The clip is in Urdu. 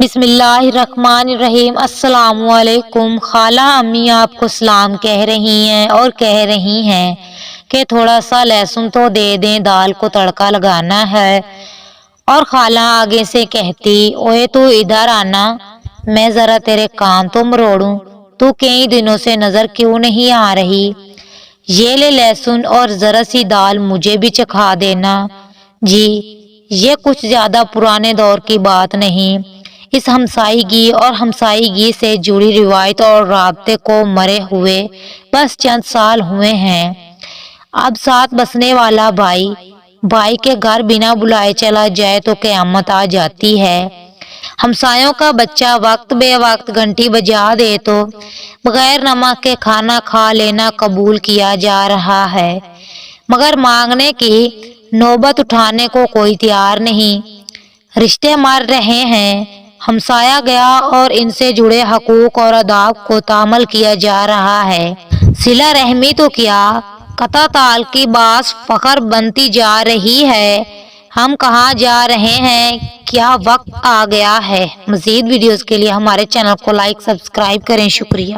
بسم اللہ الرحمن الرحیم۔ السلام علیکم۔ خالہ امی آپ کو سلام کہہ رہی ہیں اور کہہ رہی ہیں کہ تھوڑا سا لہسن تو دے دیں، دال کو تڑکا لگانا ہے۔ اور خالہ آگے سے کہتی، اوے تو ادھر آنا، میں ذرا تیرے کان تو مروڑوں، تو کئی دنوں سے نظر کیوں نہیں آ رہی؟ یہ لے لہسن اور ذرا سی دال مجھے بھی چکھا دینا۔ جی، یہ کچھ زیادہ پرانے دور کی بات نہیں، اس ہمسائیگی اور ہمسائیگی سے جڑی روایت اور رابطے کو مرے ہوئے بس چند سال ہوئے ہیں۔ اب ساتھ بسنے والا بھائی کے گھر بنا بلائے چلا جائے تو قیامت آ جاتی ہے۔ ہمسایوں کا بچہ وقت بے وقت گھنٹی بجا دے تو بغیر نمک کے کھانا کھا لینا قبول کیا جا رہا ہے، مگر مانگنے کی نوبت اٹھانے کو کوئی تیار نہیں۔ رشتے مر رہے ہیں، ہمسایا گیا اور ان سے جڑے حقوق اور آداب کو تعمیل کیا جا رہا ہے۔ صلہ رحمی تو کیا، قطع تعلقی باعث فخر بنتی جا رہی ہے۔ ہم کہاں جا رہے ہیں، کیا وقت آ گیا ہے؟ مزید ویڈیوز کے لیے ہمارے چینل کو لائک سبسکرائب کریں۔ شکریہ۔